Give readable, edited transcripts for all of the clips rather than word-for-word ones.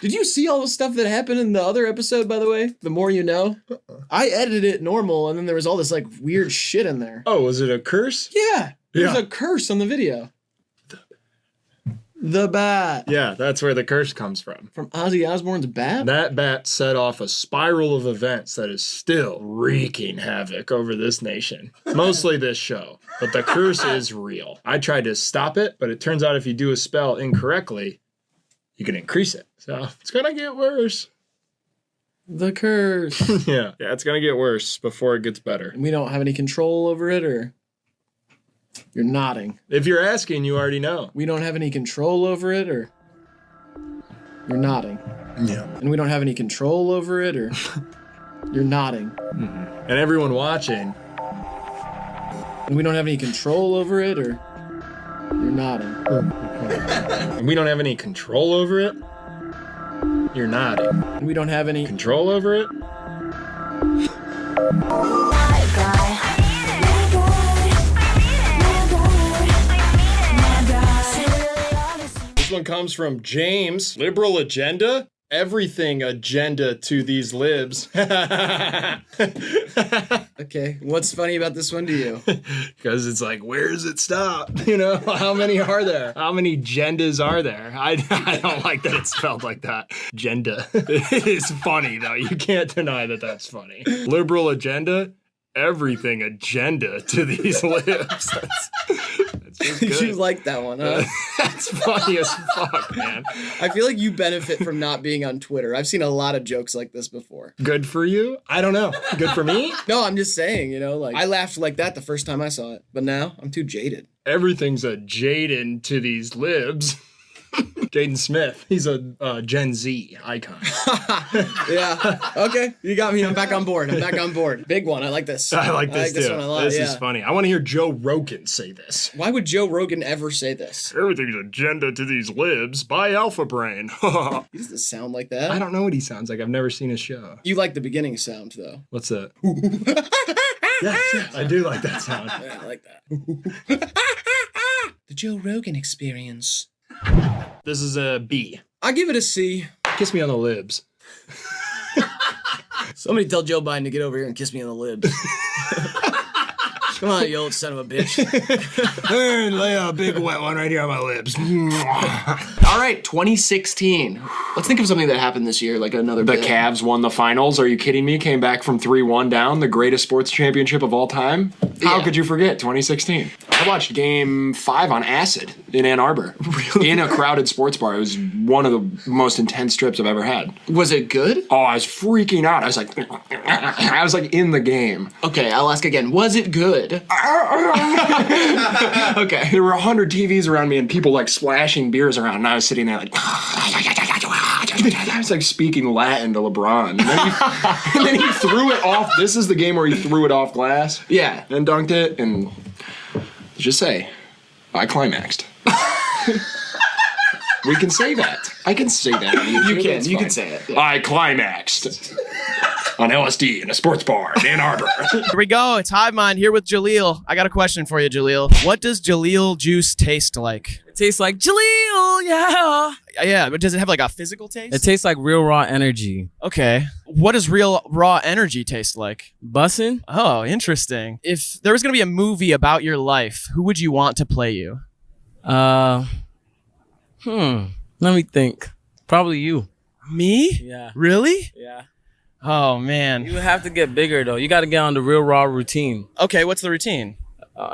Did you see all the stuff that happened in the other episode, by the way? The More You Know? I edited it normal, and then there was all this, like, weird shit in there. Oh, was it a curse? Yeah. There's a curse on the video. The bat. Yeah, that's where the curse comes from. From Ozzy Osbourne's bat? That bat set off a spiral of events that is still wreaking havoc over this nation. Mostly this show. But the curse is real. I tried to stop it, but it turns out if you do a spell incorrectly, you can increase it. So it's gonna get worse. The curse. Yeah, it's gonna get worse before it gets better. We don't have any control over it, or? You're nodding. If you're asking, you already know. We don't have any control over it, or? You're nodding. Yeah. And we don't have any control over it, or? You're nodding. Mm-hmm. And everyone watching. And we don't have any control over it, or? You're nodding. And we don't have any control over it. You're nodding. And we don't have any control over it. This one comes from James. Liberal agenda? Everything agenda to these libs. Okay, what's funny about this one to you? Because it's like, where does it stop? You know, how many are there? How many gendas are there? I don't like that it's spelled like that. Genda. It is funny, though. You can't deny that that's funny. Liberal agenda? Everything agenda to these libs. That's just good. You like that one, huh? That's funny as fuck, man. I feel like you benefit from not being on Twitter. I've seen a lot of jokes like this before. Good for you? I don't know. Good for me? No, I'm just saying, you know, like, I laughed like that the first time I saw it, but now I'm too jaded. Everything's a Jaden to these libs. Jaden Smith. He's a Gen Z icon. Yeah. Okay. You got me. I'm back on board. Big one. I like this. I like this too. This one a lot. This is funny. I want to hear Joe Rogan say this. Why would Joe Rogan ever say this? Everything's agenda to these libs by Alpha Brain. He doesn't sound like that. I don't know what he sounds like. I've never seen his show. You like the beginning sound, though. What's that? Yes, I do like that sound. Yeah, I like that. The Joe Rogan Experience. This is a B. I give it a C. Kiss me on the libs. Somebody tell Joe Biden to get over here and kiss me on the libs. Come on, you old son of a bitch. Lay a big wet one right here on my lips. All right, 2016. Let's think of something that happened this year, like another The bit. Cavs won the finals. Are you kidding me? Came back from 3-1 down, the greatest sports championship of all time. How could you forget 2016? I watched Game 5 on acid in Ann Arbor. Really? In a crowded sports bar. It was one of the most intense trips I've ever had. Was it good? Oh, I was freaking out. I was like in the game. Okay, I'll ask again. Was it good? Okay. There were 100 TVs around me and people like splashing beers around, and I was sitting there like I was like speaking Latin to LeBron. And then he threw it off. This is the game where he threw it off glass. Yeah. And dunked it, and just say, I climaxed. We can say that. I can say that. You can say it. Yeah. I climaxed. On LSD in a sports bar in Ann Arbor. Here we go. It's hivemind here with Jalil. I got a question for you, Jalil. What does Jalil juice taste like? It tastes like Jalil, yeah. Yeah, but does it have like a physical taste? It tastes like real raw energy. Okay. What does real raw energy taste like? Bussin'? Oh, interesting. If there was going to be a movie about your life, who would you want to play you? Let me think. Probably you. Me? Yeah. Really? Yeah. Oh, man. You have to get bigger though. You got to get on the real raw routine. Okay, what's the routine?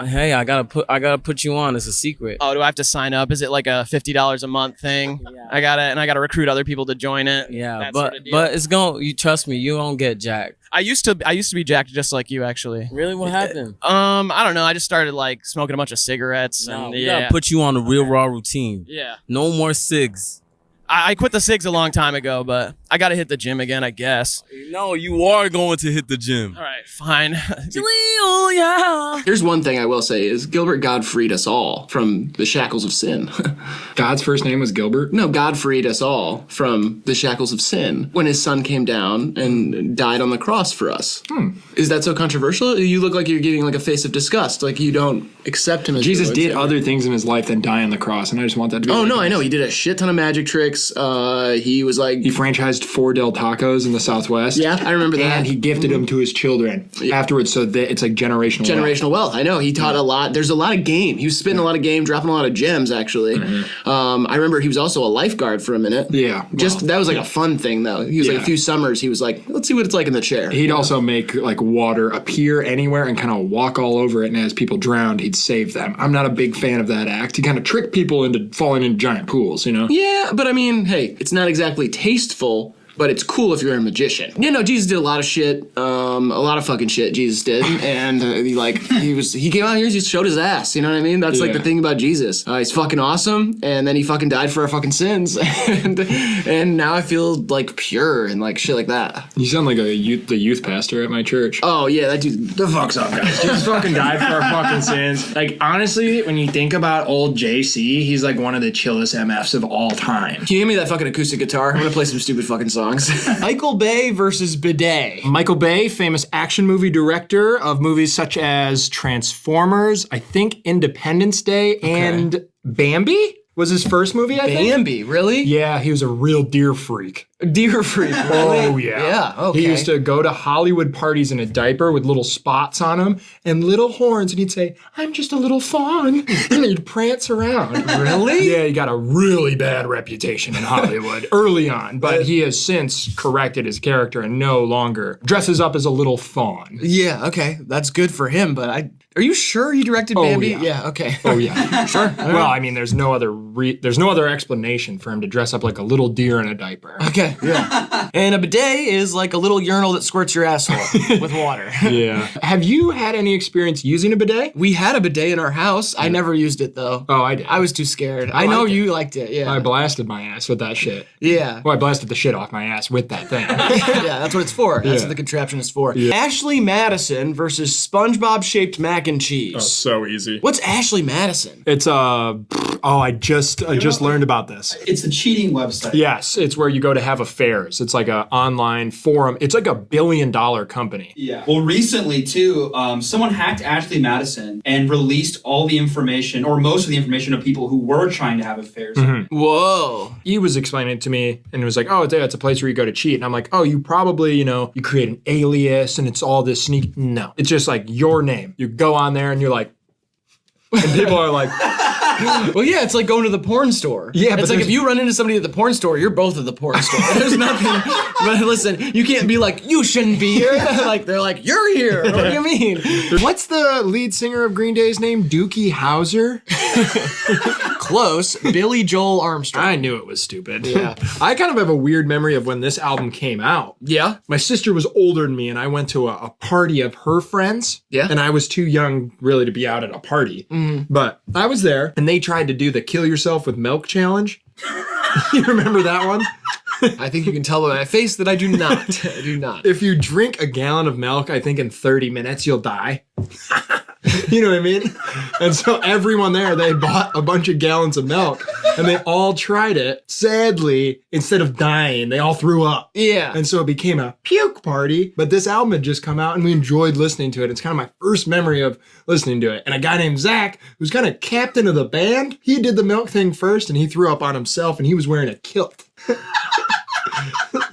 Hey, I gotta put you on. It's a secret. Oh, do I have to sign up? Is it like a $50 a month thing? Yeah. I gotta recruit other people to join it. Yeah, that but sort of deal. but it's you trust me, you won't get jacked. I used to be jacked just like you, actually. Really? What happened? I don't know. I just started like smoking a bunch of cigarettes No, and we yeah. gotta put you on the real raw routine. Yeah. No more cigs. I quit the cigs a long time ago, but I gotta hit the gym again, I guess. No, you are going to hit the gym. All right, fine. Jalil, yeah. Here's one thing I will say is Gilbert God freed us all from the shackles of sin. God's first name was Gilbert? No, God freed us all from the shackles of sin when his son came down and died on the cross for us. Is that so controversial? You look like you're giving like a face of disgust, like you don't accept him as Jesus your Lord did and Savior. other things in his life than die on the cross, and I just want that to be Oh, no, recognized. I know. He did a shit ton of magic tricks. He was like... He franchised 4 Del Tacos in the Southwest. Yeah, I remember that. And he gifted them to his children afterwards, so that it's like generational wealth. Generational wealth. I know. He taught a lot. There's a lot of game. He was spitting a lot of game, dropping a lot of gems, actually. I remember he was also a lifeguard for a minute. Yeah. That was like a fun thing, though. He was like a few summers, he was like, let's see what it's like in the chair. He'd also make like water appear anywhere and kind of walk all over it, and as people drowned, he'd save them. I'm not a big fan of that act. He kind of tricked people into falling into giant pools, you know? Yeah, but I mean, hey, it's not exactly tasteful, but it's cool if you're a magician. You know, Jesus did a lot of shit, a lot of fucking shit Jesus did, and he came out here, he just showed his ass, you know what I mean? That's like the thing about Jesus. He's fucking awesome, and then he fucking died for our fucking sins, and now I feel like pure and like shit like that. You sound like the youth pastor at my church. Oh yeah, that dude. The fuck's up, guys? Jesus fucking died for our fucking sins. Like, honestly, when you think about old JC, he's like one of the chillest MFs of all time. Can you hand me that fucking acoustic guitar? I'm gonna play some stupid fucking songs. Michael Bay versus Bidet. Michael Bay, famous action movie director of movies such as Transformers, I think Independence Day, and Bambi was his first movie, I think. Bambi, really? Yeah, he was a real deer freak. Deer freak, really? Oh, yeah. Yeah, okay. He used to go to Hollywood parties in a diaper with little spots on him and little horns, and he'd say, I'm just a little fawn, and he'd prance around. Really? Yeah, he got a really bad reputation in Hollywood early on, but he has since corrected his character and no longer dresses up as a little fawn. Yeah, okay. That's good for him, but are you sure he directed Bambi? yeah. Okay. Oh, yeah. Sure. Well, I mean, there's no other explanation for him to dress up like a little deer in a diaper. Okay, yeah. And a bidet is like a little urinal that squirts your asshole with water. Yeah. Have you had any experience using a bidet? We had a bidet in our house. I never used it, though. Oh, I did. I was too scared. I know you liked it, yeah. I blasted my ass with that shit. Yeah. Well, I blasted the shit off my ass with that thing. Yeah, that's what it's for. That's what the contraption is for. Yeah. Ashley Madison versus SpongeBob-shaped mac and cheese. So easy. What's Ashley Madison? It's I just learned about this. It's a cheating website. Yes, it's where you go to have affairs. It's like an online forum. It's like $1 billion company. Yeah. Well, recently too, someone hacked Ashley Madison and released all the information, or most of the information, of people who were trying to have affairs. Whoa. He was explaining it to me, and it was like, oh, it's a place where you go to cheat. And I'm like, oh, you probably, you create an alias, and it's all this sneak. No, it's just like your name. You go on there, and you're like, and people are like, Well, yeah, it's like going to the porn store. Yeah, it's but like if you run into somebody at the porn store, you're both at the porn store. There's nothing. But listen, you can't be like, you shouldn't be here. Like they're like, you're here. What do you mean? what's the lead singer of Green Day's name? Dookie Howser? Close. Billy Joel Armstrong. I knew it was stupid. Yeah. I kind of have a weird memory of when this album came out. Yeah. My sister was older than me, and I went to a party of her friends. Yeah. And I was too young really to be out at a party. But I was there, and they tried to do the kill yourself with milk challenge. You remember that one? I think you can tell by my face that I do not. I do not. If you drink a gallon of milk, I think in 30 minutes you'll die. You know what I mean? And so everyone there, they bought a bunch of gallons of milk, and they all tried it. Sadly, instead of dying, they all threw up. Yeah. And so it became a puke party, but this album had just come out, and we enjoyed listening to it. It's kind of my first memory of listening to it. And a guy named Zach, who's kind of captain of the band, he did the milk thing first, and he threw up on himself, and he was wearing a kilt.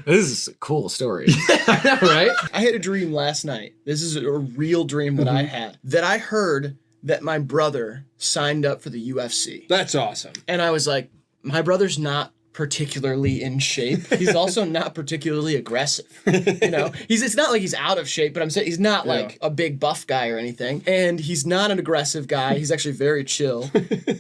This is a cool story. Right? I had a dream last night. This is a real dream that I had. That I heard that my brother signed up for the UFC. That's awesome. And I was like, my brother's not particularly in shape. He's also not particularly aggressive. It's not like he's out of shape, but I'm saying he's not like a big buff guy or anything. And he's not an aggressive guy. He's actually very chill.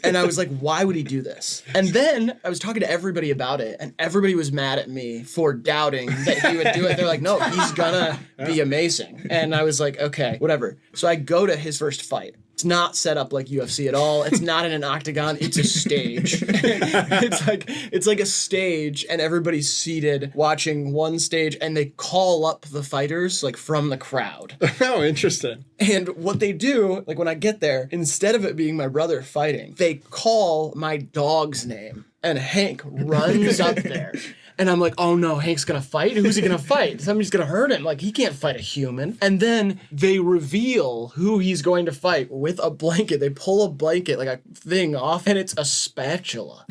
And I was like, why would he do this? And then I was talking to everybody about it, and everybody was mad at me for doubting that he would do it. They're like, no, he's gonna be amazing. And I was like, okay, whatever. So I go to his first fight. It's not set up like UFC at all. It's not in an octagon. It's a stage. it's like a stage, and everybody's seated watching one stage, and they call up the fighters like from the crowd. Oh, interesting. And what they do, like when I get there, instead of it being my brother fighting, they call my dog's name, and Hank runs up there. And I'm like, oh no, Hank's gonna fight? Who's he gonna fight? Somebody's gonna hurt him. Like, he can't fight a human. And then they reveal who he's going to fight with a blanket. They pull a blanket, like a thing off, and it's a spatula.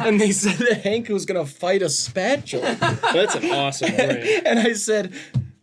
And they said that Hank was gonna fight a spatula. That's an awesome dream. And I said,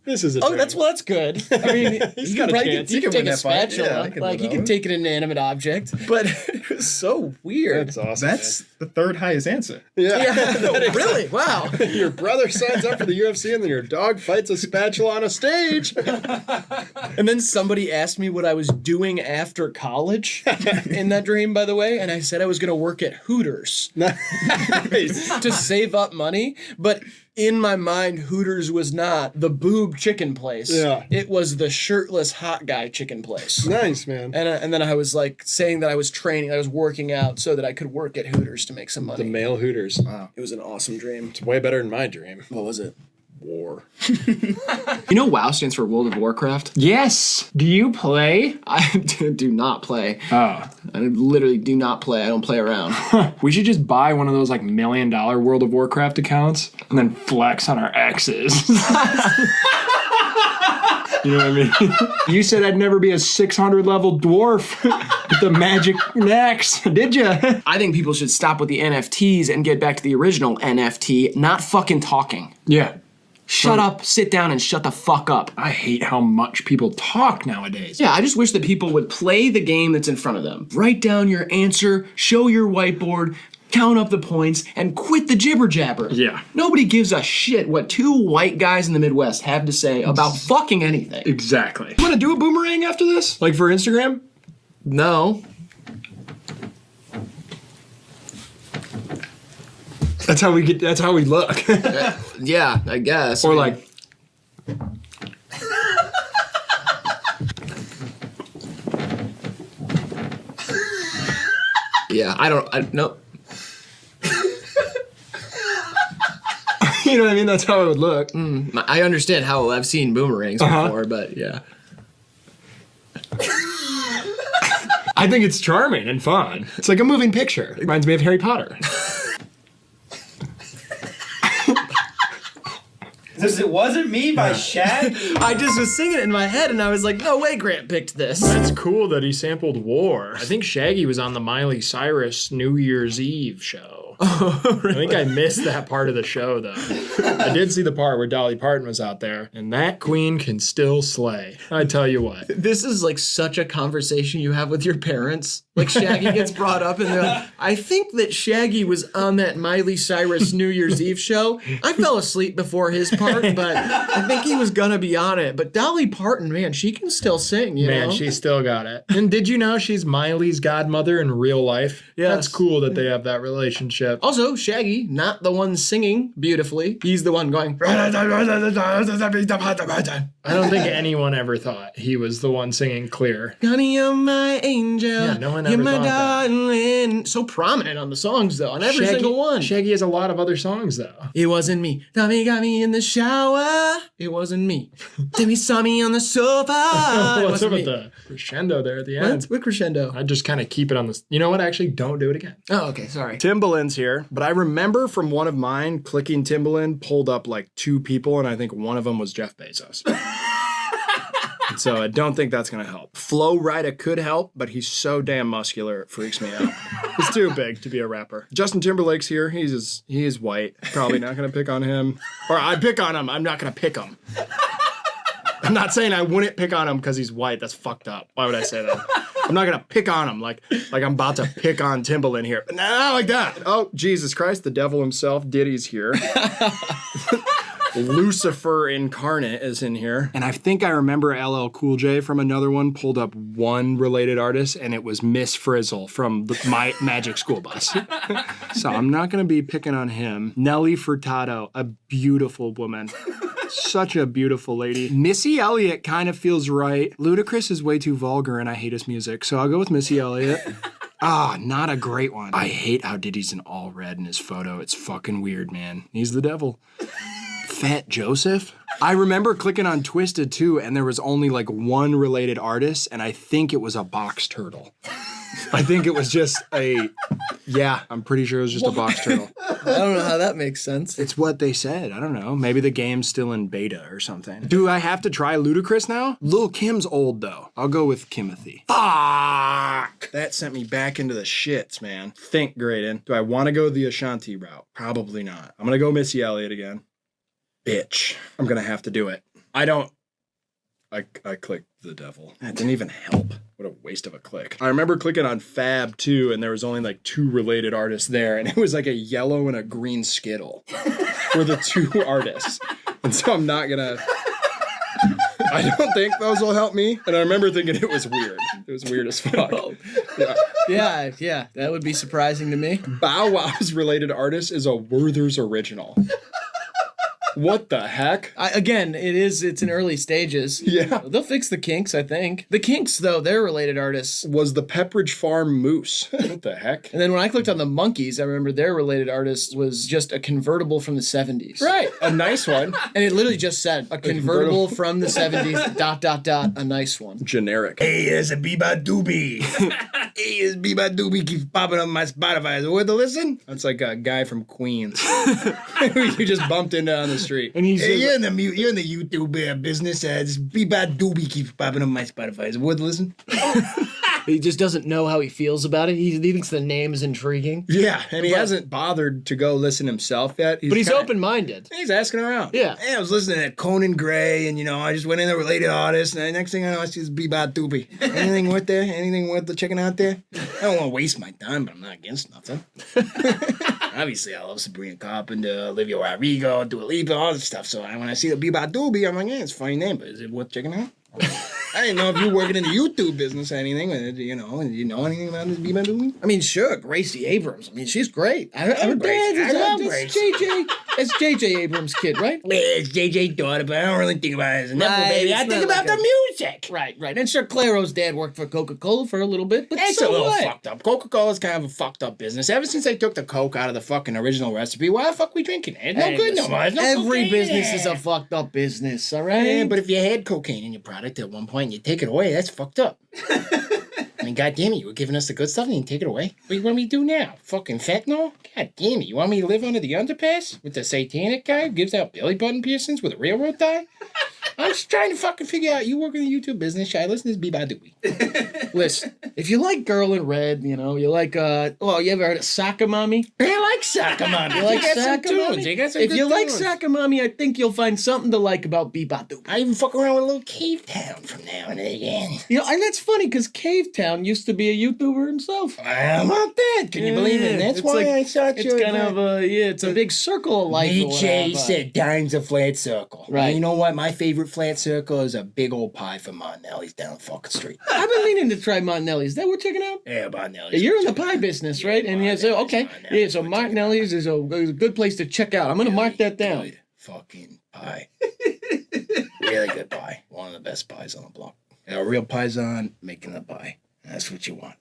this is a oh, that's good. I mean, he's got a chance. He can win take a that fight. spatula. Yeah, like, he can take an inanimate object. But it was so weird. That's awesome. That's the third highest answer. Yeah, no, really? Wow. Your brother signs up for the UFC and then your dog fights a spatula on a stage. And then somebody asked me what I was doing after college in that dream, by the way. And I said I was going to work at Hooters Nice. to save up money. But in my mind, Hooters was not the boob chicken place. Yeah. It was the shirtless hot guy chicken place. Nice, man. And then I was like saying that I was training, I was working out so that I could work at Hooters to make some money. The male Hooters. Wow. It was an awesome dream. It's way better than my dream. What was it? War. You know WoW stands for World of Warcraft? Yes. Do you play? I do not play. Oh. I literally do not play. I don't play around. We should just buy one of those like $1 million World of Warcraft accounts and then flex on our exes. You know what I mean? You said I'd never be a 600 level dwarf with the magic next, did you? I think people should stop with the NFTs and get back to the original NFT, not fucking talking. Yeah. Shut up, sit down, and shut the fuck up. I hate how much people talk nowadays. Yeah, I just wish that people would play the game that's in front of them. Write down your answer, show your whiteboard, count up the points, and quit the jibber jabber. Yeah. Nobody gives a shit what two white guys in the Midwest have to say about fucking anything. Exactly. You want to do a boomerang after this? Like for Instagram? No. That's how we look. Yeah, I guess. Or like, yeah, I no. you know what I mean? That's how it would look. I understand how I've seen boomerangs before, but yeah. I think it's charming and fun. It's like a moving picture. It reminds me of Harry Potter. It wasn't me by Shaggy. I just was singing it in my head, and I was like, no way Grant picked this. That's cool that he sampled War. I think Shaggy was on the Miley Cyrus New Year's Eve show. Oh, really? I think I missed that part of the show, though. I did see the part where Dolly Parton was out there, and that queen can still slay. I tell you what. This is like such a conversation you have with your parents. Like Shaggy gets brought up and they're like, I think that Shaggy was on that Miley Cyrus New Year's Eve show. I fell asleep before his part, but I think he was gonna be on it. But Dolly Parton, man, she can still sing, you know? She still got it. And did you know she's Miley's godmother in real life? Yes. That's cool that they have that relationship. Also, Shaggy, not the one singing beautifully. He's the one going. I don't think anyone ever thought he was the one singing clear. Honey, you're my angel. Yeah, no one You're ever my thought that. darling. So prominent on the songs, though, on every single one. Shaggy has a lot of other songs, though. It wasn't me. Tommy got me in the shower. It wasn't me. Timmy saw me on the sofa. It What's up wasn't with me. the crescendo there at the end? What crescendo? I just kind of keep it on the... You know what? Actually, don't do it again. Oh, okay, sorry. Timbaland's here, but I remember from one of mine clicking Timbaland pulled up like 2 people, and I think one of them was Jeff Bezos. So I don't think that's gonna help. Flo Rida could help, but he's so damn muscular it freaks me out. He's too big to be a rapper. Justin Timberlake's here. He is white. Probably not gonna pick on him. Or I pick on him. I'm not gonna pick him. I'm not saying I wouldn't pick on him because he's white. That's fucked up. Why would I say that? I'm not gonna pick on him like I'm about to pick on Timbaland here. But not like that. Oh, Jesus Christ, the devil himself, Diddy's here. Lucifer incarnate is in here. And I think I remember LL Cool J from another one pulled up one related artist, and it was Miss Frizzle from my Magic School Bus. So I'm not going to be picking on him. Nelly Furtado, a beautiful woman. Such a beautiful lady. Missy Elliott kind of feels right. Ludacris is way too vulgar and I hate his music, so I'll go with Missy Elliott. Not a great one. I hate how Diddy's in all red in his photo. It's fucking weird, man. He's the devil. Fat Joseph? I remember clicking on Twisted too, and there was only like one related artist, and I think it was a box turtle. I think it was just I'm pretty sure it was just a box turtle. I don't know how that makes sense. It's what they said. I don't know. Maybe the game's still in beta or something. Do I have to try Ludacris now? Lil Kim's old though. I'll go with Kimothy. Fuck! That sent me back into the shits, man. Think, Graydon. Do I want to go the Ashanti route? Probably not. I'm gonna go Missy Elliott again. Bitch. I'm gonna have to do it. I clicked the devil. That didn't even help. What a waste of a click. I remember clicking on Fab too, and there was only like 2 related artists there, and it was like a yellow and a green Skittle were the 2 artists. And so I'm not gonna. I don't think those will help me. And I remember thinking it was weird. It was weird as fuck. Yeah, that would be surprising to me. Bow Wow's related artist is a Werther's original. What the heck? It's in early stages. Yeah. They'll fix the Kinks, I think. The Kinks, though, they're related artists. Was the Pepperidge Farm Moose. What the heck? And then when I clicked on the Monkees, I remember their related artist was just a convertible from the 70s. Right. A nice one. And it literally just said, a convertible from the 70s, ... a nice one. Generic. Hey, it's a Biba Doobie. Hey, it's Biba Doobie keeps popping up on my Spotify. Is it worth a listen? That's like a guy from Queens. You just bumped into on the street. And he's you're in the YouTube business. This Biba Doobie keeps popping up on my Spotify. Is it worth a listen? He just doesn't know how he feels about it. He thinks the name is intriguing. Yeah, and he hasn't bothered to go listen himself yet. But he's open-minded. He's asking around. Yeah. Hey, I was listening to Conan Gray, and I just went in the related artists, and the next thing I know, I see this Biba Doobie. Anything worth there? Anything worth checking out there? I don't want to waste my time, but I'm not against nothing. Obviously, I love Sabrina Carpenter, Olivia Rodrigo, Dua Lipa, all this stuff. So when I see the Biba Doobie, I'm like, it's a funny name, but is it worth checking out? I didn't know if you were working in the YouTube business or anything. Do you know anything about this Biba Doobie? I mean, sure, Gracie Abrams. I mean, she's great. I love Gracie. It's JJ Abrams' kid, right? Well, it's JJ's daughter, but I don't really think about it as a number, baby. I think about the music. Right. And sure, Clairo's dad worked for Coca-Cola for a little bit, but It's so a little what? fucked up. Coca-Cola's kind of a fucked up business. Ever since they took the Coke out of the fucking original recipe, why the fuck we drinking it? It's no good no more. Every business is a fucked up business, all right? Yeah, but if you had cocaine in your product at one point and you take it away, that's fucked up. I mean, goddamn it, you were giving us the good stuff and you take it away. What do you want me to do now? Fucking fentanyl? God damn it, you want me to live under the underpass with the satanic guy who gives out belly button piercings with a railroad tie? I'm just trying to fucking figure out, you work in the YouTube business, should I listen to this Biba Doobie? Listen, if you like Girl in Red, you like, you ever heard of Sakamami? I like Sakamami. You like They got some Sakamami? tunes. They got some If good you like tunes. Sakamami, I think you'll find something to like about Biba Doobie. I even fuck around with a little Cave Town from now and again. And that's funny because Cave Town used to be a YouTuber himself. How about that? Can you believe it? And that's It's why like- I thought It's kind of it's a big circle of life. or Nietzsche whatever. said time's a flat circle. Right. And you know what? My favorite flat circle is a big old pie from Martinelli's down fucking street. I've been meaning to try Martinelli's. Is that worth checking out? Yeah, Martinelli's. You're in the pie business, right? And yeah, so okay, Martinelli's. so Martinelli's is a good place to check out. I'm gonna mark that down. Good fucking pie. Really good pie. One of the best pies on the block. A real paisan making the pie. That's what you want.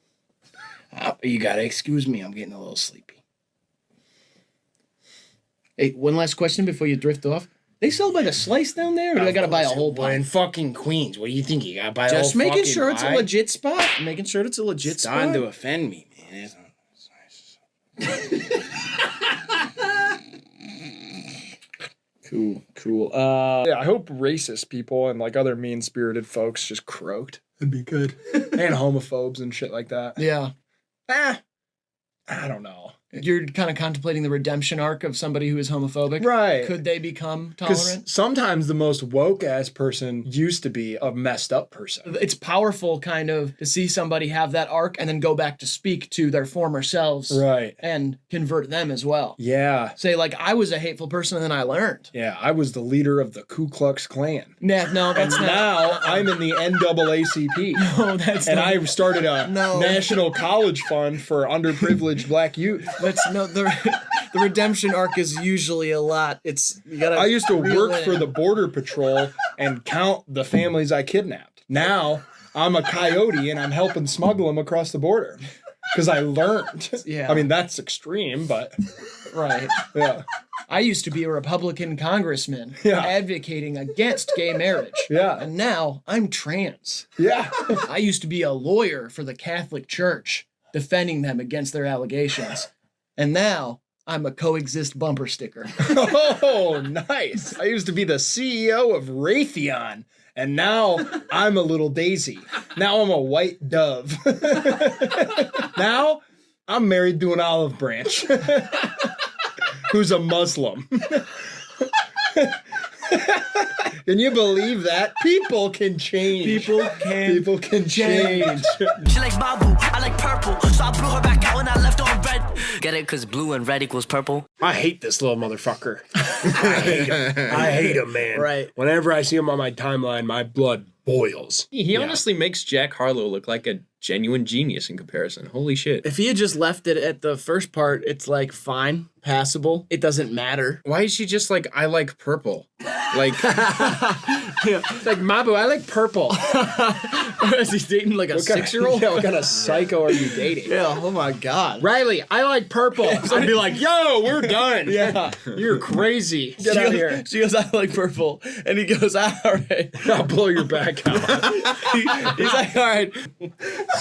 You gotta excuse me. I'm getting a little sleepy. Hey, one last question before you drift off. They sell by the slice down there, or do I gotta buy a whole We're pie? in fucking Queens. What do you think? You gotta buy a whole Just making fucking sure it's a pie? legit spot. Making sure it's a legit It's starting spot. to offend me, man. Cool. Yeah, I hope racist people and like other mean-spirited folks just croaked. That'd be good. And homophobes and shit like that. Yeah. I don't know. You're kind of contemplating the redemption arc of somebody who is homophobic. Right. Could they become Because tolerant? sometimes the most woke-ass person used to be a messed up person. It's powerful kind of to see somebody have that arc and then go back to speak to their former selves Right. and convert them as well. Yeah. Say, like, I was a hateful person and then I learned. Yeah, I was the leader of the Ku Klux Klan. Nah, no, that's And not. now I'm in the NAACP. No, that's And not. I started a No. national college fund for underprivileged black youth. That's no. The redemption arc is usually a lot. You gotta. I used to reel work it for in. the Border Patrol and count the families I kidnapped. Now I'm a coyote and I'm helping smuggle them across the border because I learned. Yeah. I mean, that's extreme, but Right. yeah. I used to be a Republican congressman advocating against gay marriage. Yeah. And now I'm trans. Yeah. I used to be a lawyer for the Catholic Church, defending them against their allegations. And now I'm a coexist bumper sticker. Oh, nice. I used to be the CEO of Raytheon, and now I'm a little daisy. Now I'm a white dove. Now I'm married to an olive branch who's a Muslim. Can you believe that? People can change. People can change. She like Babu, I like purple. So I blew her back out and I left on red. Get it? Cause blue and red equals purple. I hate this little motherfucker. I hate him, man. Right. Whenever I see him on my timeline, my blood boils. He honestly makes Jack Harlow look like a genuine genius in comparison. Holy shit. If he had just left it at the first part, it's like fine, passable. It doesn't matter. Why is she just like, I like purple? Like, It's like, Mabu, I like purple. Is he dating like a 6-year-old? Yeah, what kind of psycho are you dating? Yeah, oh my God. Riley, I like purple. I'd be like, yo, we're done. Yeah. You're crazy. Get out of here. She goes, I like purple. And he goes, all right. I'll blow your back out. He's like, all right.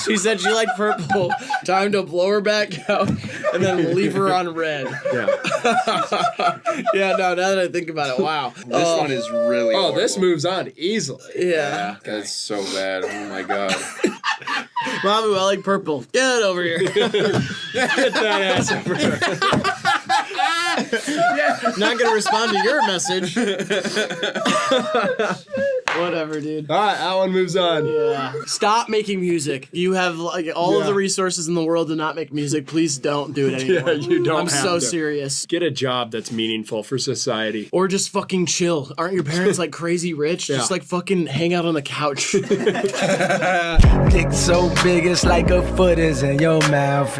She said she liked purple. Time to blow her back out and then leave her on red. Yeah. Yeah, no, now that I think about it, wow. This one is really Oh, horrible. this moves on easily. Yeah. That's so bad. Oh my god. Mamu, I like purple. Get over here. Get that ass over here. Not gonna respond to your message. Whatever, dude. All right, that one moves on. Yeah. Stop making music. You have like all of the resources in the world to not make music. Please don't do it anymore. Yeah, you don't I'm have so to. serious. Get a job that's meaningful for society. Or just fucking chill. Aren't your parents like crazy rich? Just like fucking hang out on the couch. Dick so big it's like a foot is in your mouth.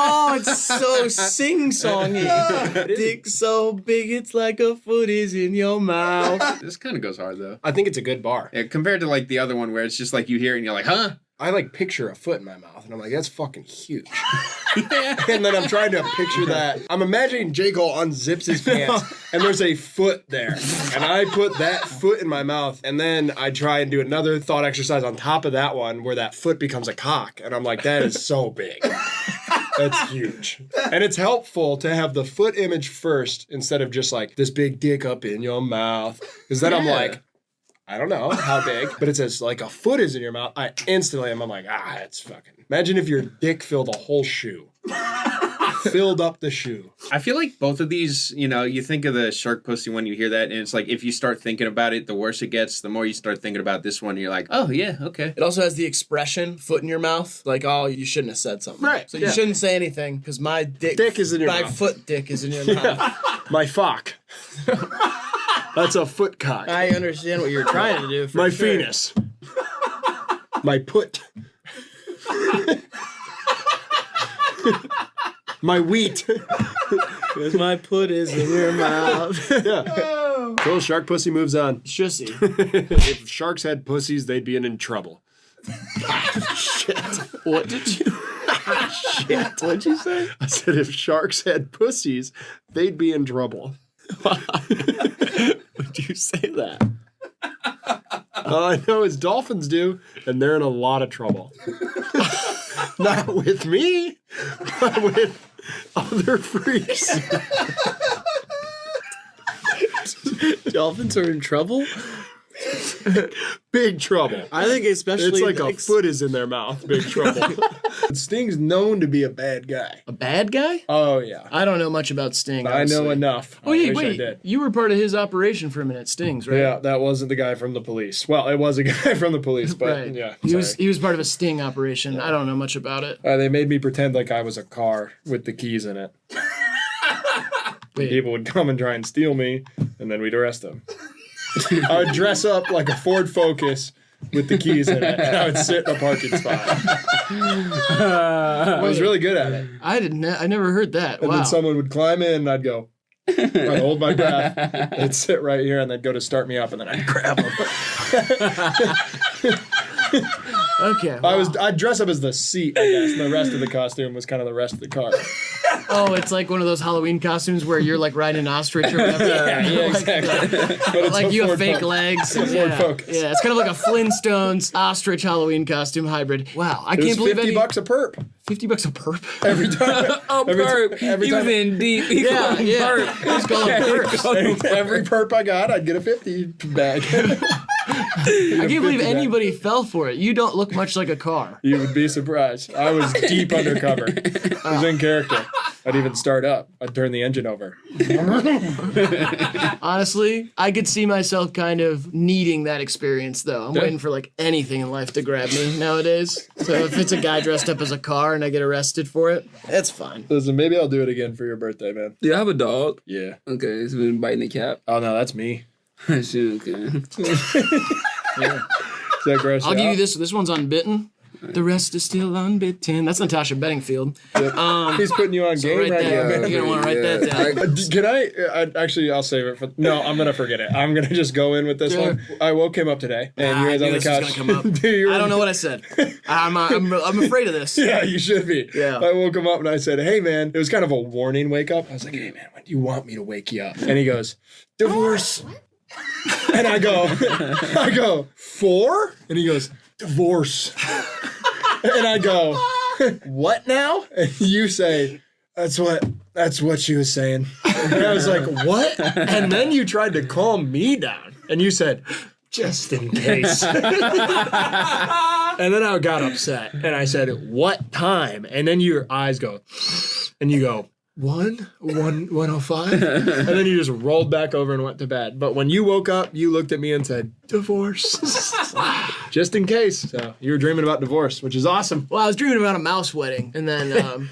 Oh, it's so sing-songy. Dick so big it's like a foot is in your mouth. This kind of goes hard though. I think it's a good bar. Yeah, compared to like the other one where it's just like you hear it and you're like, huh? I like picture a foot in my mouth, and I'm like, that's fucking huge. And then I'm trying to picture that. I'm imagining J. Cole unzips his pants, and there's a foot there. And I put that foot in my mouth, and then I try and do another thought exercise on top of that one where that foot becomes a cock. And I'm like, that is so big. That's huge. And it's helpful to have the foot image first instead of just like this big dick up in your mouth. Because then I'm like, I don't know how big, but it says like a foot is in your mouth. I instantly am like, it's fucking. Imagine if your dick filled a whole shoe. Filled up the shoe. I feel like both of these, you know, you think of the shark pussy when you hear that, and it's like if you start thinking about it, the worse it gets. The more you start thinking about this one, you're like, oh yeah, okay. It also has the expression "foot in your mouth," like, oh, you shouldn't have said something. Right. So you shouldn't say anything because my dick is in your my mouth. foot dick is in your mouth. My fuck. That's a foot cock. I understand what you're trying to do. For My sure. penis. My put. My wheat. Because my put is in your mouth. Yeah. Cool, shark pussy moves on. Shussy. If sharks had pussies, they'd be in trouble. Shit. What did you? Shit. What'd you say? I said if sharks had pussies, they'd be in trouble. Would you say that? All I know is dolphins do, and they're in a lot of trouble. Not with me, but with other freaks. Dolphins are in trouble? Big trouble. I think especially... It's like a foot is in their mouth. Big trouble. Sting's known to be a bad guy. A bad guy? Oh, yeah. I don't know much about Sting. I know honestly. enough. Oh, I yeah, wish I wait. did. You were part of his operation for a minute, Stings, right? Yeah, that wasn't the guy from the police. Well, it was a guy from the police, but Right. yeah. He was part of a Sting operation. Yeah. I don't know much about it. They made me pretend like I was a car with the keys in it. People would come and try and steal me, and then we'd arrest them. I would dress up like a Ford Focus with the keys in it, and I would sit in a parking spot. I was really good at it. I never heard that. And wow. then someone would climb in, and I'd go. I'd hold my breath. They'd sit right here, and they'd go to start me up, and then I'd grab them. Okay. Wow. I'd dress up as the seat, I guess, and the rest of the costume was kind of the rest of the car. Oh, it's like one of those Halloween costumes where you're like riding an ostrich or whatever. Yeah, exactly. But it's like you have Ford fake Focus. legs. It's a Ford yeah. Focus. Yeah, it's kind of like a Flintstones ostrich Halloween costume hybrid. Wow, I It was can't believe $50 a perp. $50 a perp. Every time. He was in deep. He called him perp. Who's calling perps? Every perp I got, I'd get a 50 bag. I can't believe anybody fell for it. You don't look much like a car. You would be surprised. I was deep undercover. I was in character. I'd even start up. I'd turn the engine over. Honestly, I could see myself kind of needing that experience, though. I'm waiting for like anything in life to grab me nowadays. So if it's a guy dressed up as a car and I get arrested for it, that's fine. Listen, maybe I'll do it again for your birthday, man. Do you have a dog? Yeah. Okay, it's been biting the cap. Oh, no, that's me. Shit, okay. Yeah. Is that gross? I'll give you this. This one's unbitten. The rest is still unbitten. That's Natasha Bedingfield. Yep. He's putting you on So game right now, man. You're gonna want to write that down. Can actually, I'll save it for. No, I'm gonna forget it. I'm gonna just go in with this one. I woke him up today, and you guys on the couch. Gonna come up. I don't know what I said. I'm afraid of this. Yeah, you should be. Yeah. I woke him up and I said, "Hey, man." It was kind of a warning wake up. I was like, "Hey, man, when do you want me to wake you up?" And he goes, "Divorce." And I go, 4? And he goes, "Divorce." And I go, "What now?" And you say, That's what she was saying. And I was like, "What?" And then you tried to calm me down. And you said, "Just in case." And then I got upset. And I said, "What time?" And then your eyes go, and you go, 1:05? And then you just rolled back over and went to bed. But when you woke up, you looked at me and said, "Divorce." Just in case. So you were dreaming about divorce, which is awesome. Well, I was dreaming about a mouse wedding, and then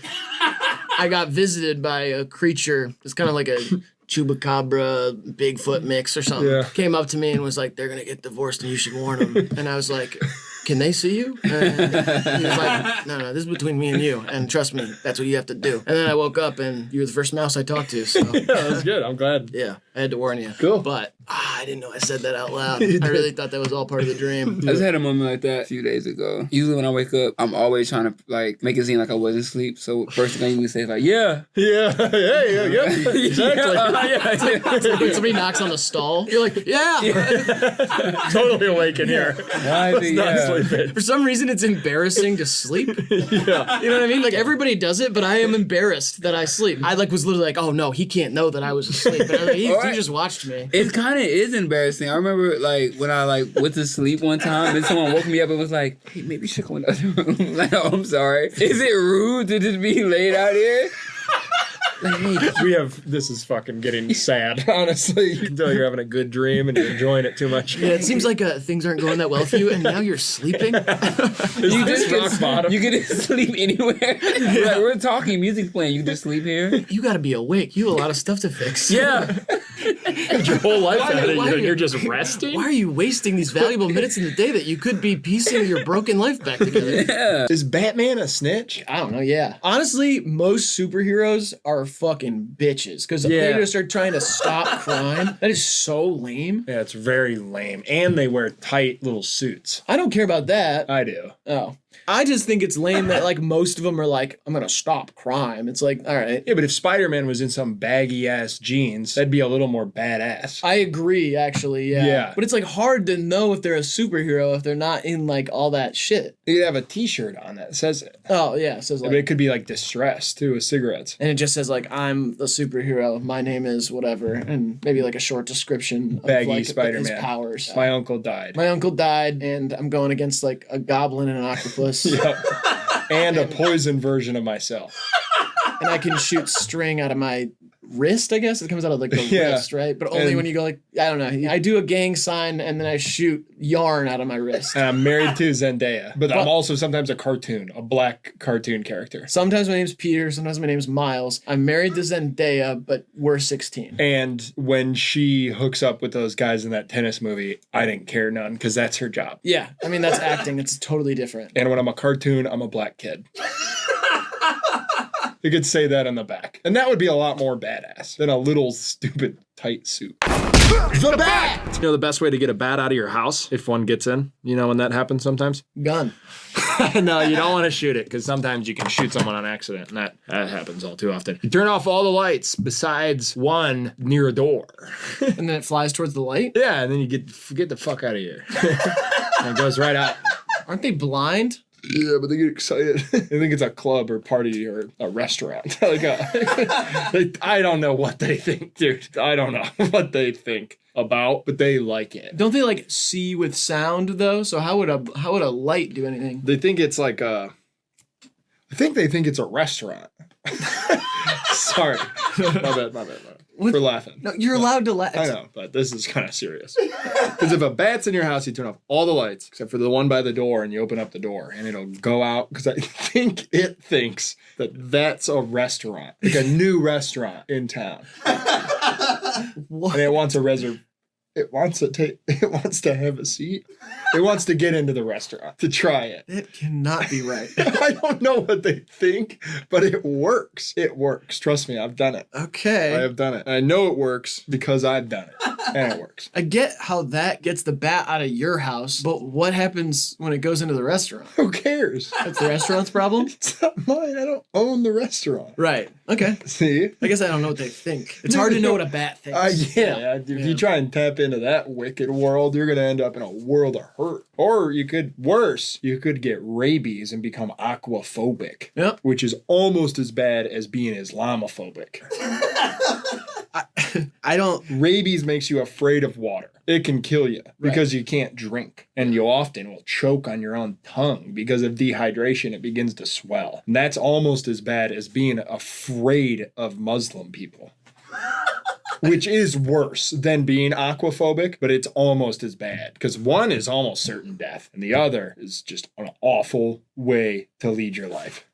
I got visited by a creature. It's kind of like a chupacabra, Bigfoot mix or something. Yeah. Came up to me and was like, "They're gonna get divorced, and you should warn them." And I was like, "Can they see you?" And he was like, No, this is between me and you, and trust me, that's what you have to do." And then I woke up, and you were the first mouse I talked to. So Yeah, that's good. I'm glad. yeah, I had to warn you. Cool. But I didn't know I said that out loud. I really thought that was all part of the dream. I just had a moment like that a few days ago. Usually when I wake up, I'm always trying to like make it seem like I wasn't asleep. So first thing I usually say is like, yeah. Exactly. When somebody knocks on the stall, you're like, yeah. Totally awake in here. Why is it, Not sleeping. For some reason, it's embarrassing to sleep. Yeah. You know what I mean? Like everybody does it, but I am embarrassed that I sleep. I was literally like, "Oh no, he can't know that I was asleep." But I was like, he just watched me. It kind of is embarrassing. I remember like when I like went to sleep one time, then someone woke me up and was like, "Hey, maybe you should go in the other room." Like, "Oh, I'm sorry. Is it rude to just be laid out here?" Like, hey, This is fucking getting sad, honestly. You can tell you're having a good dream and you're enjoying it too much. Yeah, it seems like things aren't going that well for you, and now you're sleeping. you just rock bottom. You can sleep anywhere. Like, we're talking, music's playing. You can just sleep here. You gotta be awake. You have a lot of stuff to fix. Yeah. Your whole life ahead of why you, are and you- you're just resting? Why are you wasting these valuable minutes in the day that you could be piecing your broken life back together? Yeah. Is Batman a snitch? I don't know, yeah. Honestly, most superheroes are fucking bitches because they just are trying to stop crime. That is so lame. Yeah, it's very lame. And they wear tight little suits. I don't care about that. I do. Oh. I just think it's lame that like most of them are like, "I'm gonna stop crime." It's like, all right. Yeah, but if Spider-Man was in some baggy ass jeans, that'd be a little more badass. I agree, actually, yeah. Yeah. But it's like hard to know if they're a superhero if they're not in like all that shit. They'd have a t-shirt on that says it. Oh yeah, it says like, But it could be like distressed too with cigarettes. and it just says like, "I'm the superhero. My name is whatever," and maybe like a short description of Baggy like Spider-Man. his powers. My uncle died. My uncle died, and I'm going against like a goblin and an octopus. Yep. And a poison version of myself. And I can shoot string out of my wrist, I guess. It comes out of like the wrist, right? But only when you go like, I don't know. I do a gang sign and then I shoot yarn out of my wrist. And I'm married to Zendaya, but I'm also sometimes a black cartoon character. Sometimes my name's Peter, sometimes my name's Miles. I'm married to Zendaya, but we're 16. And when she hooks up with those guys in that tennis movie, I didn't care none because that's her job. Yeah, I mean, that's acting. It's totally different. And when I'm a cartoon, I'm a black kid. You could say that on the back. And that would be a lot more badass than a little stupid tight suit. The bat! You know the best way to get a bat out of your house if one gets in? You know when that happens sometimes? Gun. No, you don't want to shoot it because sometimes you can shoot someone on accident, and that happens all too often. You turn off all the lights besides one near a door. And then it flies towards the light? Yeah, and then you get the fuck out of here. And it goes right out. Aren't they blind? Yeah, but they get excited. I think it's a club or party or a restaurant. I don't know what they think, dude. I don't know what they think about, but they like it. Don't they like see with sound though? So how would a light do anything? They think it's like I think they think it's a restaurant. Sorry. My bad. For laughing. No, you're allowed to laugh. I know, but this is kind of serious. Because if a bat's in your house, you turn off all the lights except for the one by the door, and you open up the door, and it'll go out. Because I think it thinks that that's a restaurant, like a new restaurant in town. What? And it wants a reserve. It wants to have a seat. It wants to get into the restaurant to try it. That cannot be right. I don't know what they think, but it works. It works. Trust me, I've done it. Okay. I have done it. I know it works because I've done it. And it works. I get how that gets the bat out of your house, but what happens when it goes into the restaurant? Who cares? That's the restaurant's problem? It's not mine. I don't own the restaurant. Right. Okay. See? I guess I don't know what they think. It's hard to know what a bat thinks. If you try and tap into that wicked world, you're going to end up in a world of hurt. Or you could get rabies and become aquaphobic. Yep. Which is almost as bad as being Islamophobic. Rabies makes you afraid of water. It can kill you because you can't drink. And you often will choke on your own tongue because of dehydration. It begins to swell. And that's almost as bad as being afraid of Muslim people. Which is worse than being aquaphobic, but it's almost as bad. Because one is almost certain death, and the other is just an awful way to lead your life.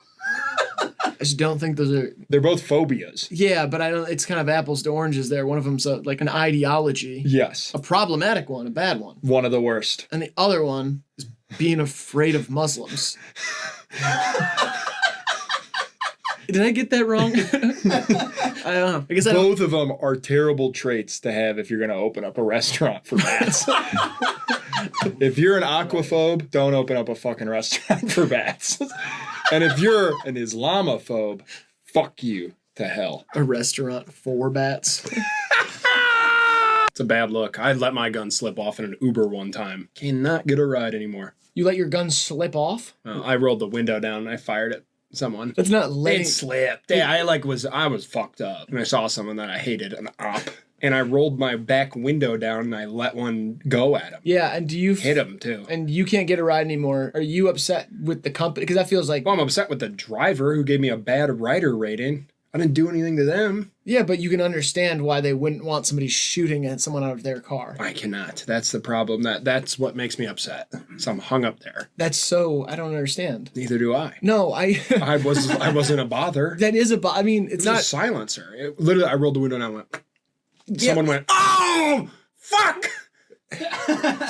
I just don't think those are... They're both phobias. Yeah, but it's kind of apples to oranges there. One of them's like an ideology. Yes. A problematic one, a bad one. One of the worst. And the other one is being afraid of Muslims. Did I get that wrong? I don't know. I guess both of them are terrible traits to have if you're going to open up a restaurant for bats. If you're an aquaphobe, don't open up a fucking restaurant for bats. And if you're an Islamophobe, fuck you to hell. A restaurant for bats. It's a bad look. I let my gun slip off in an Uber one time. Cannot get a ride anymore. You let your gun slip off? I rolled the window down and I fired at someone. That's not letting... It slipped. Yeah, I was fucked up. And I saw someone that I hated, an op. And I rolled my back window down and I let one go at him. Yeah, and do you... Hit him, too. And you can't get a ride anymore. Are you upset with the company? Because that feels like... Well, I'm upset with the driver who gave me a bad rider rating. I didn't do anything to them. Yeah, but you can understand why they wouldn't want somebody shooting at someone out of their car. I cannot. That's the problem. That's what makes me upset. So I'm hung up there. That's so... I don't understand. Neither do I. No, I wasn't a bother. That is a I mean, it's not... a silencer. Literally, I rolled the window and I went... Someone went, oh, fuck!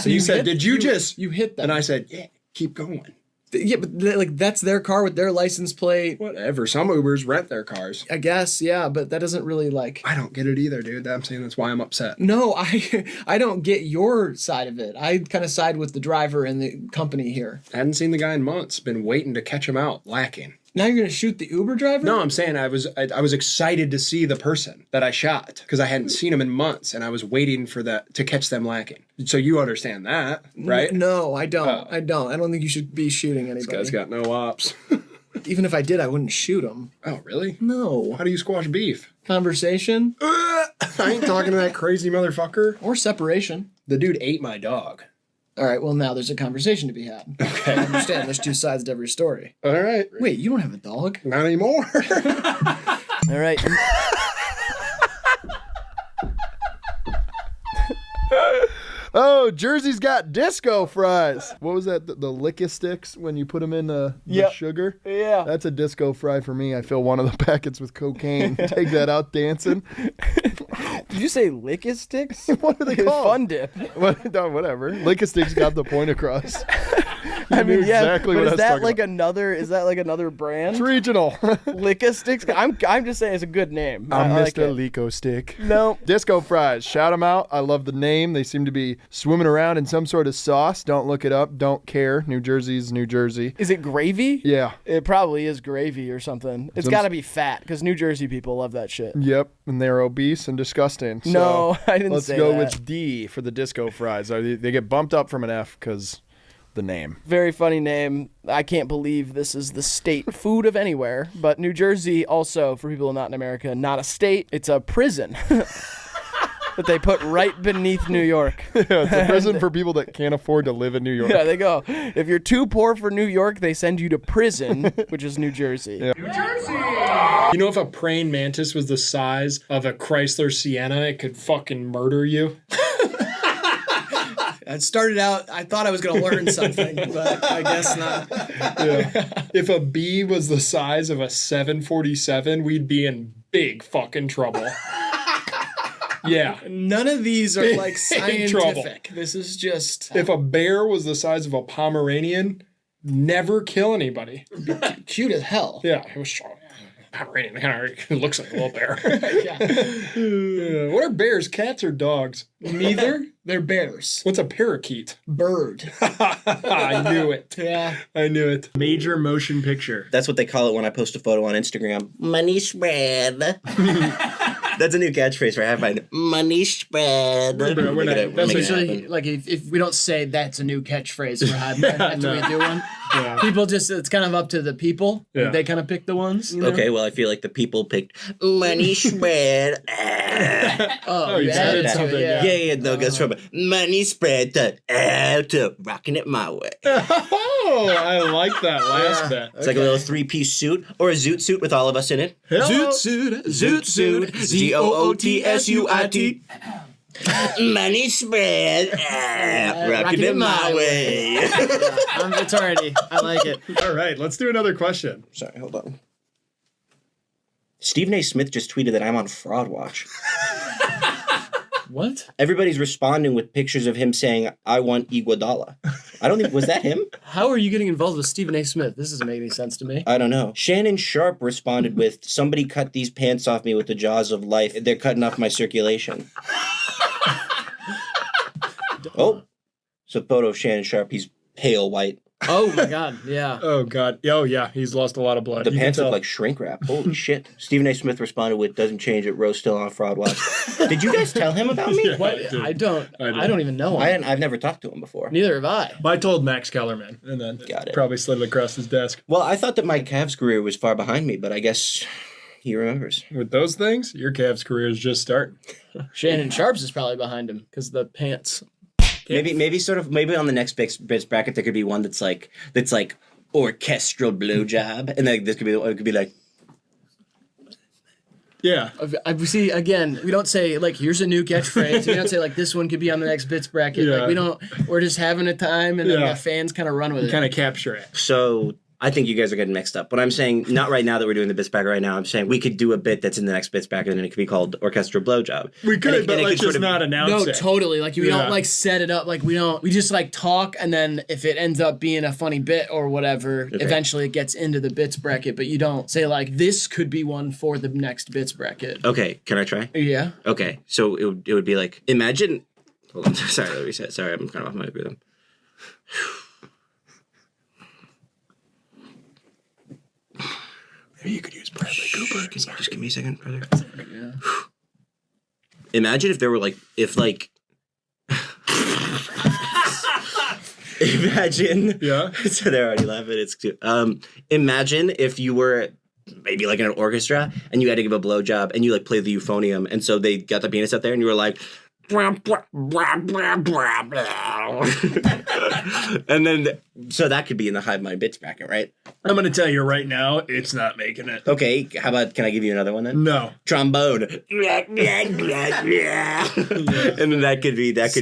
So you said, did you just... You hit them. And I said, yeah, keep going. Yeah, but like that's their car with their license plate. Whatever. Some Ubers rent their cars. I guess, yeah, but that doesn't really like... I don't get it either, dude. I'm saying that's why I'm upset. No, I don't get your side of it. I kind of side with the driver and the company here. I hadn't seen the guy in months. Been waiting to catch him out, lacking. Now you're going to shoot the Uber driver? No, I'm saying I was excited to see the person that I shot because I hadn't seen him in months and I was waiting for that to catch them lacking. So you understand that, right? No, I don't. I don't think you should be shooting anybody. This guy's got no ops. Even if I did, I wouldn't shoot him. Oh, really? No. How do you squash beef? Conversation. I ain't talking to that crazy motherfucker. Or separation. The dude ate my dog. All right, well, now there's a conversation to be had. Okay. I understand there's two sides to every story. All right. Wait, you don't have a dog? Not anymore. All right. Oh, Jersey's got disco fries. What was that? The Licka sticks when you put them in the sugar? Yeah. That's a disco fry for me. I fill one of the packets with cocaine. Take that out dancing. Did you say Licka sticks? What are they called? Fun dip. No, whatever. Licka sticks got the point across. I mean, yeah, exactly but what is I was that talking like about. another? Is that like another brand? It's regional. Licka sticks. I'm just saying it's a good name. I'm I like Mr. it. Lico Stick. No. Disco fries. Shout them out. I love the name. They seem to be swimming around in some sort of sauce. Don't look it up. Don't care. New Jersey's New Jersey. Is it gravy? Yeah. It probably is gravy or something. It's got to be fat because New Jersey people love that shit. Yep. And they're obese and disgusting. So No, I didn't let's say go that. with D for the disco fries. They get bumped up from an F because the name. Very funny name. I can't believe this is the state food of anywhere. But New Jersey also, for people not in America, not a state. It's a prison that they put right beneath New York. Yeah, it's a prison for people that can't afford to live in New York. Yeah, they go. If you're too poor for New York, they send you to prison, which is New Jersey. Yeah. You know, if a praying mantis was the size of a Chrysler Sienna, it could fucking murder you. It started out, I thought I was going to learn something, but I guess not. Yeah. If a bee was the size of a 747, we'd be in big fucking trouble. Yeah. None of these are like Big trouble. scientific. This is just If a bear was the size of a Pomeranian, never kill anybody. cute as hell. Yeah, it was Pomeranian kind of looks like a little bear. Yeah. What are bears, cats, or dogs? Neither. They're bears. What's a parakeet? Bird. I knew it. Yeah. I knew it. Major motion picture. That's what they call it when I post a photo on Instagram. Money spread. That's a new catchphrase for hivemind. Money spread. That's usually like if we don't say that's a new catchphrase for hivemind after we do one. Yeah. People just, it's kind of up to the people. Yeah. They kind of pick the ones. You know? Okay, well, I feel like the people picked money spread. Oh, you you said added it to something, it, Yeah, no, it goes from money spread to rocking it my way. Oh, I like that last bit. It's like a little three-piece suit or a zoot suit with all of us in it. Zoot suit, zoot suit, ZOOTSUIT. Money spread, rocking it my way. It's already, I like it. All right, let's do another question. Sorry, hold on. Stephen A. Smith just tweeted that I'm on Fraud Watch. What? Everybody's responding with pictures of him saying, I want Iguodala. I don't think, was that him? How are you getting involved with Stephen A. Smith? This doesn't make any sense to me. I don't know. Shannon Sharp responded with, somebody cut these pants off me with the jaws of life. They're cutting off my circulation. Oh, it's a photo of Shannon Sharp. He's pale white. Oh my God, yeah. Oh God. Oh yeah, he's lost a lot of blood. The You can pants look tell. like shrink wrap. Holy shit. Stephen A. Smith responded with, doesn't change it, Rose still on Fraud Watch. Did you guys tell him about me? Yeah, What? dude. I don't even know him. I've never talked to him before. Neither have I. I told Max Kellerman, and then Got it. probably slid it across his desk. Well, I thought that my Cavs career was far behind me, but I guess he remembers. With those things, your Cavs career is just starting. Shannon Sharps is probably behind him because the pants. Maybe on the next bits bracket there could be one that's like orchestral blowjob, and like this could be like. Yeah. I see. Again, we don't say like here's a new catchphrase. We don't say like this one could be on the next bits bracket. Yeah. Like we don't. We're just having a time, and then Yeah. the fans kind of run with it. Kind of capture it. So I think you guys are getting mixed up. But I'm saying not right now that we're doing the bits bracket right now. I'm saying we could do a bit that's in the next bits bracket, and it could be called orchestral blowjob. We could, but let's just not announce No, it. totally. Like we Yeah. don't like set it up. Like we don't. We just like talk, and then if it ends up being a funny bit or whatever, eventually it gets into the bits bracket. But you don't say like this could be one for the next bits bracket. Okay, can I try? Yeah. Okay, so it would be like, imagine. Hold on, sorry, let me reset. Sorry, I'm kind of off my rhythm. Maybe you could use Bradley Cooper. Just give me a second, brother. Yeah. Imagine if there were imagine. Yeah. So they're already laughing. It's cute. Imagine if you were maybe like in an orchestra and you had to give a blowjob and you like played the euphonium, and so they got the penis up there and you were like. Blah, blah, blah, blah, blah, blah. And then, so that could be in the hive mind bits bracket, right? I'm gonna tell you right now, it's not making it. Okay, how about, can I give you another one then? No. Trombone. And then that could be, that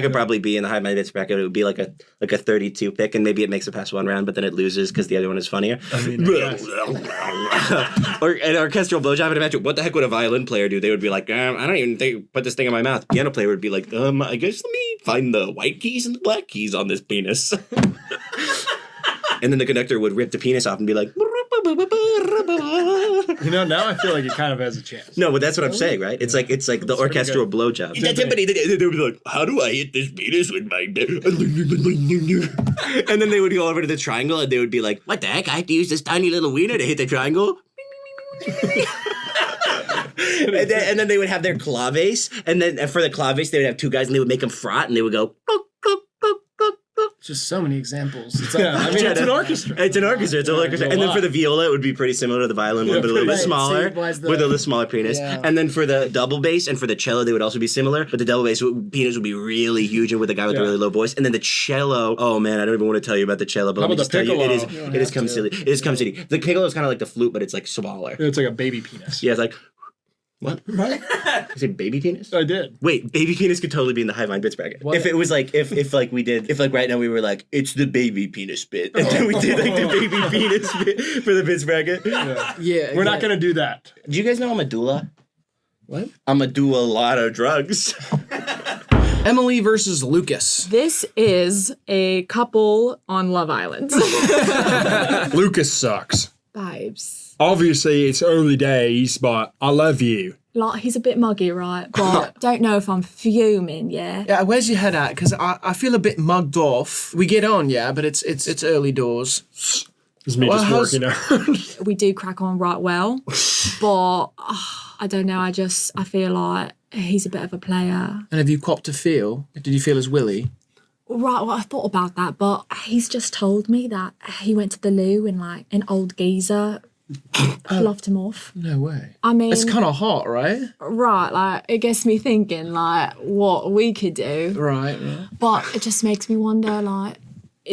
could probably be in the hive mind bits bracket. It would be like a 32 pick, and maybe it makes it past one round, but then it loses because the other one is funnier. I mean, Or an orchestral blowjob. And imagine, what the heck would a violin player do? They would be like, I don't even think, put this thing in my mouth. Piano player would be like, I guess let me find the white keys and the black keys on this penis. And then the conductor would rip the penis off and be like, you know, now I feel like it kind of has a chance. no, but that's what I'm saying, right? It's like the orchestral blowjob. They would be like, how do I hit this penis with my and then they would go over to the triangle and they would be like, what the heck? I have to use this tiny little wiener to hit the triangle? and then they would have their claves, and then for the claves they would have two guys and they would make them fraught and they would go Just so many examples. It's it's an orchestra. It's an orchestra. It's an orchestra. And then for the viola, it would be pretty similar to the violin one, but a little bit smaller, with a little smaller penis. Yeah. And then for the double bass and for the cello, they would also be similar, but the double bass penis would be really huge and with a guy with a really low voice. And then the cello, oh man, I don't even want to tell you about the cello, but let me just tell you, it is cum silly. It is cum silly. The piccolo is kind of like the flute, but it's like smaller. It's like a baby penis. Yeah, it's like, what? Right? You say baby penis? I did. Wait, baby penis could totally be in the high mind bits bracket. What? If it was like, if like right now we were like, it's the baby penis bit. And then we did like the baby penis bit for the bits bracket. Yeah. We're not going to do that. Do you guys know I'm a doula? What? I'm a do a lot of drugs. Emily versus Lucas. This is a couple on Love Island. Lucas sucks. Vibes. Obviously, it's early days, but I love you. Like, he's a bit muggy, right? But don't know if I'm fuming, yeah? Yeah, where's your head at? Because I feel a bit mugged off. We get on, yeah, but it's early doors. It's me just working out. We do crack on right well. But, I don't know, I feel like he's a bit of a player. And have you copped a feel? Did you feel as Willy? Right, well, I thought about that, but he's just told me that he went to the loo and, like, an old geezer fluffed him off. No way. I mean... It's kind of hot, right? Right, like, it gets me thinking, like, what we could do. Right, yeah. But it just makes me wonder, like,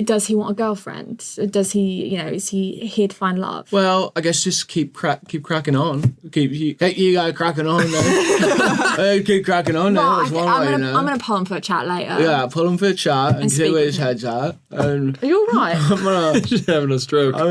does he want a girlfriend? Does he, is he here to find love? Well, I guess just keep cracking on. You gotta cracking on then. Keep cracking on then. Right, I'm gonna pull him for a chat later. Yeah, pull him for a chat and see where his head's at. And are you alright? Just having a stroke. I'm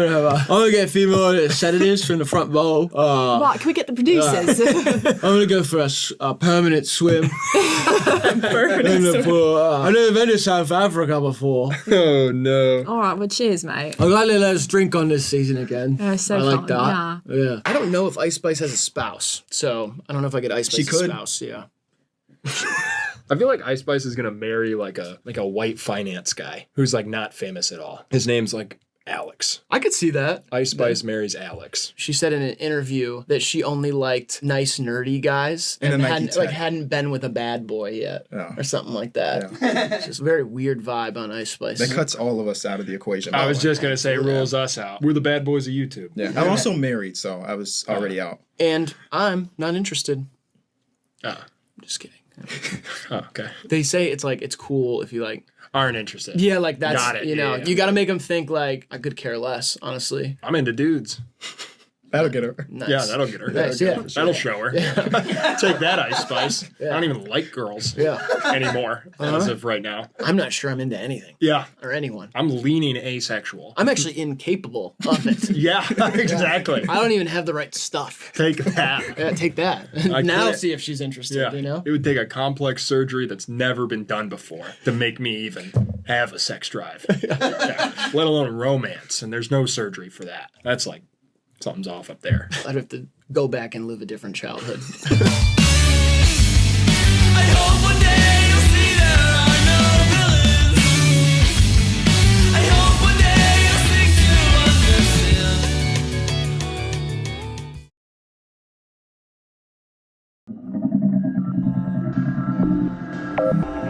gonna get a few more sedatives from the front bowl. Right, can we get the producers? I'm gonna go for a permanent swim. In the pool. I've never been to South Africa before. Oh no. Alright, well cheers, mate. I'm glad they let us drink on this season again. So I like fun, that. Yeah. I don't know if Ice Spice has a spouse, so I don't know if I get Ice Spice a spouse. Yeah. I feel like Ice Spice is gonna marry like a white finance guy who's like not famous at all. His name's like Alex. I could see that. Ice Spice marries Alex. She said in an interview that she only liked nice nerdy guys and hadn't been with a bad boy yet or something like that. Yeah. It's just a very weird vibe on Ice Spice. That cuts all of us out of the equation. I was just gonna say, rules us out. We're the bad boys of YouTube. Yeah, I'm also married, so I was already out. And I'm not interested. I'm just kidding. Oh, okay. They say it's cool if you aren't interested. Yeah, like that's got it. You got to make them think like I could care less. Honestly, I'm into dudes. That'll get her. Nice. Yeah, that'll get her. Nice, That'll show her. Yeah. Take that, Ice Spice. Yeah. I don't even like girls anymore as of right now. I'm not sure I'm into anything. Yeah. Or anyone. I'm leaning asexual. I'm actually incapable of it. Yeah, exactly. I don't even have the right stuff. Take that. Yeah, take that. Now see if she's interested, It would take a complex surgery that's never been done before to make me even have a sex drive. Let alone romance, and there's no surgery for that. That's like something's off up there. I'd have to go back and live a different childhood. I hope one day you'll see there are no villains. I hope one day you'll seek to understand.